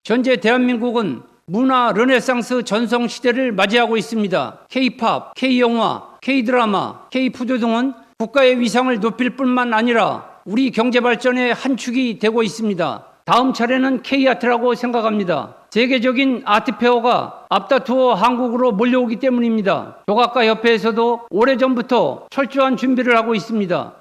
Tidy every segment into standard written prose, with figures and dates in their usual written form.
현재 대한민국은 문화 르네상스 전성 시대를 맞이하고 있습니다. K-팝, K-영화, K-드라마, K-푸드 등은 국가의 위상을 높일 뿐만 아니라 우리 경제 발전의 한 축이 되고 있습니다. 다음 차례는 K-아트라고 생각합니다. 세계적인 아트페어가 앞다투어 한국으로 몰려오기 때문입니다. 조각가 협회에서도 오래전부터 철저한 준비를 하고 있습니다.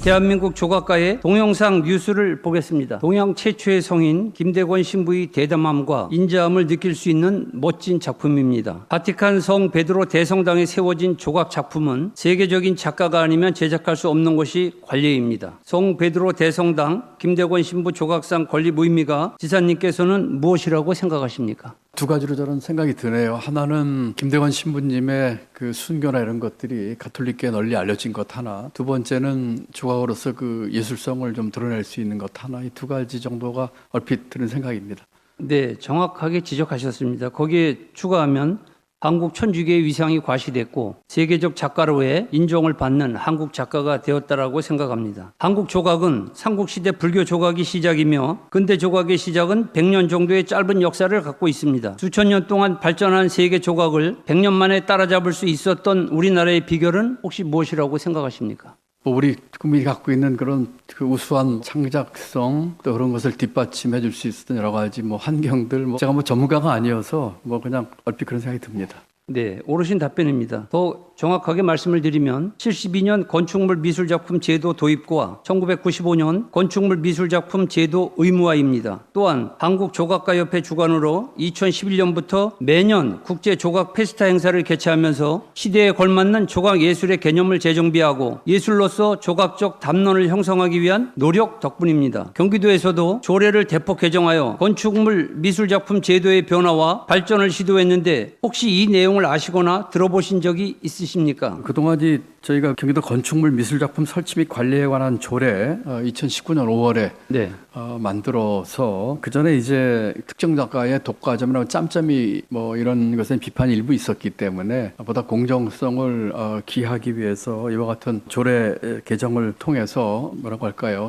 대한민국 조각가의 동영상 뉴스를 보겠습니다. 동양 최초의 성인 김대권 신부의 대담함과 인자함을 느낄 수 있는 멋진 작품입니다. 바티칸 성 베드로 대성당에 세워진 조각 작품은 세계적인 작가가 아니면 제작할 수 없는 것이 관례입니다. 성 베드로 대성당 김대권 신부 조각상 건립 의미가 지사님께서는 무엇이라고 생각하십니까? 두 가지로 저는 생각이 드네요. 하나는 김대권 신부님의 그 순교나 이런 것들이 가톨릭계에 널리 알려진 것 하나, 두 번째는 조각으로서 그 예술성을 좀 드러낼 수 있는 것 하나, 이 두 가지 정도가 얼핏 드는 생각입니다. 네, 정확하게 지적하셨습니다. 거기에 추가하면 한국 천주교의 위상이 과시됐고 세계적 작가로의 인정을 받는 한국 작가가 되었다라고 생각합니다. 한국 조각은 삼국시대 불교 조각이 시작이며 근대 조각의 시작은 100년 정도의 짧은 역사를 갖고 있습니다. 수천 년 동안 발전한 세계 조각을 100년 만에 따라잡을 수 있었던 우리나라의 비결은 혹시 무엇이라고 생각하십니까? 우리 국민이 갖고 있는 그런 그 우수한 창작성, 또 그런 것을 뒷받침해 줄 수 있었던 여러 가지 환경들, 제가 전문가가 아니어서 그냥 얼핏 그런 생각이 듭니다. 네, 옳으신 답변입니다. 더 정확하게 말씀을 드리면 72년 건축물 미술작품 제도 도입과 1995년 건축물 미술작품 제도 의무화입니다. 또한 한국조각가협회 주관으로 2011년부터 매년 국제조각 페스타 행사를 개최하면서 시대에 걸맞는 조각예술의 개념을 재정비하고 예술로서 조각적 담론을 형성하기 위한 노력 덕분입니다. 경기도에서도 조례를 대폭 개정하여 건축물 미술작품 제도의 변화와 발전을 시도했는데 혹시 이 내용을 아시거나 들어보신 적이 있으십니까? 그동안이 저희가 경기도 건축물 미술작품 설치 및 관리에 관한 조례 2019년 5월에 네. 만들어서 그 전에 이제 특정 작가의 독과점이나 짬짬이 이런 것에 비판이 일부 있었기 때문에 보다 공정성을 기하기 위해서 이와 같은 조례 개정을 통해서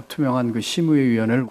투명한 그 심의위원회를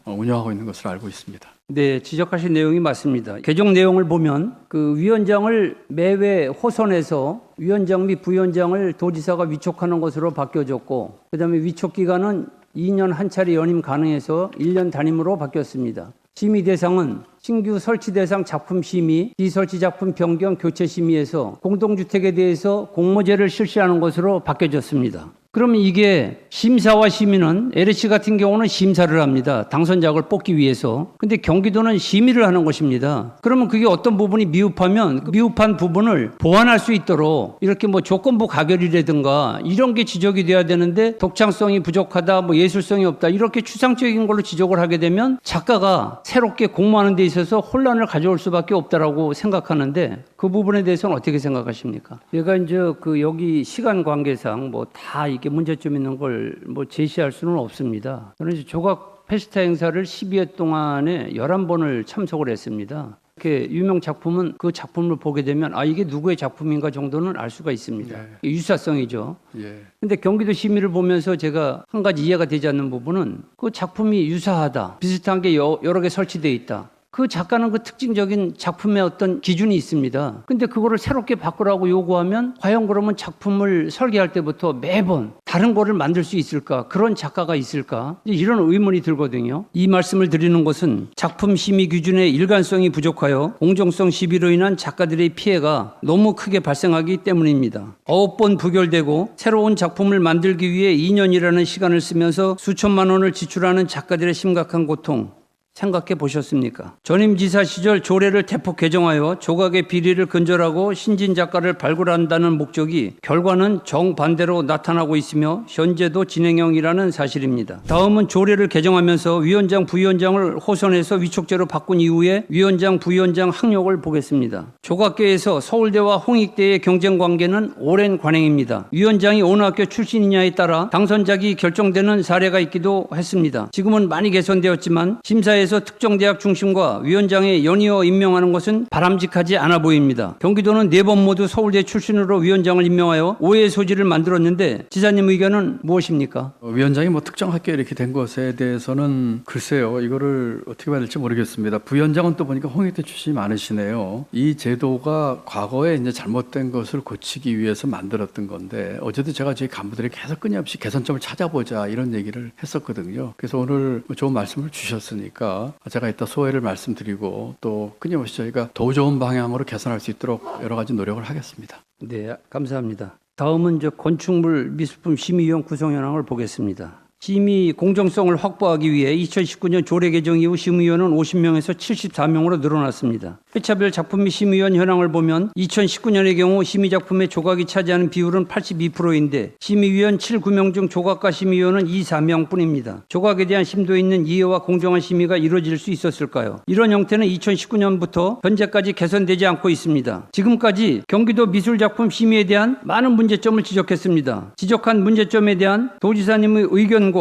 운영하고 있는 것으로 알고 있습니다. 네, 지적하신 내용이 맞습니다. 개정 내용을 보면 그 위원장을 매회 호선해서 위원장 및 부위원장을 도지사가 위촉하는 것으로 바뀌어졌고, 그다음에 위촉 기간은 2년 한 차례 연임 가능해서 1년 단임으로 바뀌었습니다. 심의 대상은 신규 설치 대상 작품 심의, 비설치 작품 변경 교체 심의에서 공동주택에 대해서 공모제를 실시하는 것으로 바뀌어졌습니다. 그러면 이게 심사와 심의는 LH 같은 경우는 심사를 합니다. 당선작을 뽑기 위해서. 근데 경기도는 심의를 하는 것입니다. 그러면 그게 어떤 부분이 미흡하면 그 미흡한 부분을 보완할 수 있도록 이렇게 조건부 가결이라든가 이런 게 지적이 돼야 되는데 독창성이 부족하다, 예술성이 없다 이렇게 추상적인 걸로 지적을 하게 되면 작가가 새롭게 공모하는 데 있어서 혼란을 가져올 수밖에 없다라고 생각하는데 그 부분에 대해서는 어떻게 생각하십니까? 제가 이제 여기 시간 관계상 다 이게 문제점 있는 걸 제시할 수는 없습니다. 저는 이제 조각 페스타 행사를 12회 동안에 11번을 참석을 했습니다. 이렇게 유명 작품은 그 작품을 보게 되면 이게 누구의 작품인가 정도는 알 수가 있습니다. 예. 유사성이죠. 예. 근데 경기도 심의를 보면서 제가 한 가지 이해가 되지 않는 부분은 그 작품이 유사하다, 비슷한 게 여러 개 설치되어 있다. 그 작가는 그 특징적인 작품의 어떤 기준이 있습니다. 근데 그거를 새롭게 바꾸라고 요구하면 과연 그러면 작품을 설계할 때부터 매번 다른 거를 만들 수 있을까? 그런 작가가 있을까? 이런 의문이 들거든요. 이 말씀을 드리는 것은 작품 심의 기준의 일관성이 부족하여 공정성 시비로 인한 작가들의 피해가 너무 크게 발생하기 때문입니다. 9번 부결되고 새로운 작품을 만들기 위해 2년이라는 시간을 쓰면서 수천만 원을 지출하는 작가들의 심각한 고통 생각해 보셨습니까? 전임 지사 시절 조례를 대폭 개정하여 조각의 비리를 근절하고 신진 작가를 발굴한다는 목적이 결과는 정반대로 나타나고 있으며 현재도 진행형이라는 사실입니다. 다음은 조례를 개정하면서 위원장, 부위원장을 호선해서 위촉제로 바꾼 이후에 위원장, 부위원장 학력을 보겠습니다. 조각계에서 서울대와 홍익대의 경쟁 관계는 오랜 관행입니다. 위원장이 어느 학교 출신이냐에 따라 당선작이 결정되는 사례가 있기도 했습니다. 지금은 많이 개선되었지만 심사에 지자체에서 특정 대학 중심과 위원장에 연이어 임명하는 것은 바람직하지 않아 보입니다. 경기도는 4번 모두 서울대 출신으로 위원장을 임명하여 오해의 소지를 만들었는데 지사님 의견은 무엇입니까? 위원장이 뭐 특정 학교에 이렇게 된 것에 대해서는 글쎄요, 이거를 어떻게 봐야 될지 모르겠습니다. 부위원장은 또 보니까 홍익대 출신이 많으시네요. 이 제도가 과거에 이제 잘못된 것을 고치기 위해서 만들었던 건데, 어제도 제가 저희 간부들이 계속 끊임없이 개선점을 찾아보자 이런 얘기를 했었거든요. 그래서 오늘 좋은 말씀을 주셨으니까 제가 이따 소회를 말씀드리고 또 끊임없이 저희가 더 좋은 방향으로 개선할 수 있도록 여러 가지 노력을 하겠습니다. 네, 감사합니다. 다음은 건축물 미술품 심의위원 구성 현황을 보겠습니다. 심의 공정성을 확보하기 위해 2019년 조례 개정 이후 심의위원은 50명에서 74명으로 늘어났습니다. 회차별 작품 및 심의위원 현황을 보면 2019년의 경우 심의작품의 조각이 차지하는 비율은 82%인데 심의위원 7, 9명 중 조각가 심의위원은 2, 4명뿐입니다. 조각에 대한 심도 있는 이해와 공정한 심의가 이루어질 수 있었을까요? 이런 형태는 2019년부터 현재까지 개선되지 않고 있습니다. 지금까지 경기도 미술작품 심의에 대한 많은 문제점을 지적했습니다. 지적한 문제점에 대한 도지사님의 의견과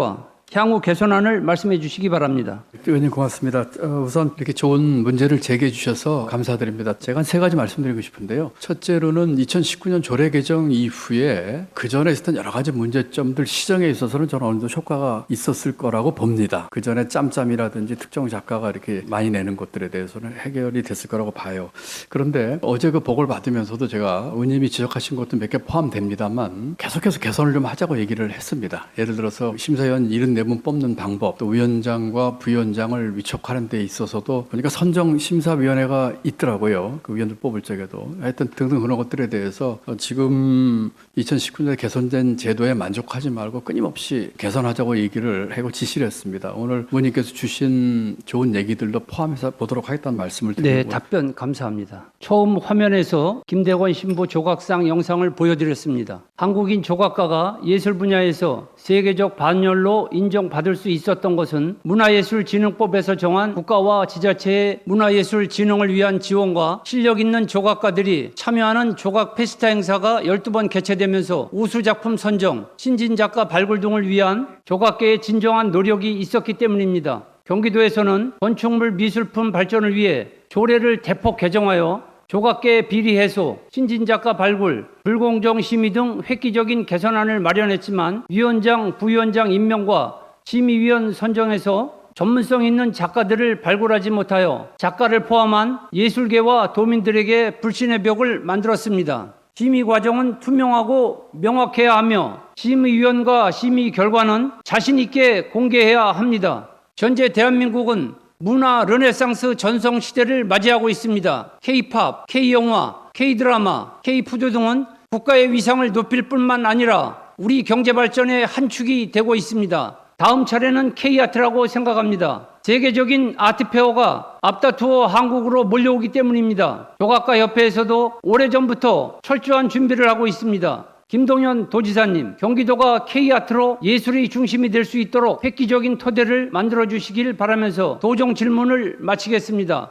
향후 개선안을 말씀해 주시기 바랍니다. 의원님 고맙습니다. 우선 이렇게 좋은 문제를 제기해 주셔서 감사드립니다. 제가 한 3가지 말씀드리고 싶은데요. 첫째로는 2019년 조례 개정 이후에 그전에 있었던 여러 가지 문제점들 시정에 있어서는 저는 어느 정도 효과가 있었을 거라고 봅니다. 그전에 짬짬이라든지 특정 작가가 이렇게 많이 내는 것들에 대해서는 해결이 됐을 거라고 봐요. 그런데 어제 그 보고를 받으면서도 제가 의원님이 지적하신 것도 몇 개 포함됩니다만 계속해서 개선을 좀 하자고 얘기를 했습니다. 예를 들어서 심사위원 74분 뽑는 방법, 또 위원장과 부위원장을 위촉하는 데 있어서도 보니까 선정심사위원회가 있더라고요. 그 위원들 뽑을 적에도. 하여튼 등등 그런 것들에 대해서 지금 2019년에 개선된 제도에 만족하지 말고 끊임없이 개선하자고 얘기를 하고 지시를 했습니다. 오늘 의원님께서 주신 좋은 얘기들도 포함해서 보도록 하겠다는 말씀을 드리고. 네, 답변 감사합니다. 처음 화면에서 김대권 신부 조각상 영상을 보여드렸습니다. 한국인 조각가가 예술 분야에서 세계적 반열로 인정받을 수 있었던 것은 문화예술진흥법에서 정한 국가와 지자체의 문화예술 진흥을 위한 지원과 실력 있는 조각가들이 참여하는 조각 페스타 행사가 12번 개최되면서 우수작품 선정, 신진작가 발굴 등을 위한 조각계의 진정한 노력이 있었기 때문입니다. 경기도에서는 건축물 미술품 발전을 위해 조례를 대폭 개정하여 조각계 비리 해소, 신진작가 발굴, 불공정 심의 등 획기적인 개선안을 마련했지만 위원장, 부위원장 임명과 심의위원 선정에서 전문성 있는 작가들을 발굴하지 못하여 작가를 포함한 예술계와 도민들에게 불신의 벽을 만들었습니다. 심의 과정은 투명하고 명확해야 하며 심의위원과 심의 결과는 자신 있게 공개해야 합니다. 현재 대한민국은 문화 르네상스 전성 시대를 맞이하고 있습니다. K-팝, K-영화, K-드라마, K-푸드 등은 국가의 위상을 높일 뿐만 아니라 우리 경제 발전의 한 축이 되고 있습니다. 다음 차례는 K-아트라고 생각합니다. 세계적인 아트페어가 앞다투어 한국으로 몰려오기 때문입니다. 조각가 협회에서도 오래전부터 철저한 준비를 하고 있습니다. 김동연 도지사님, 경기도가 K-아트로 예술의 중심이 될 수 있도록 획기적인 토대를 만들어 주시길 바라면서 도정 질문을 마치겠습니다.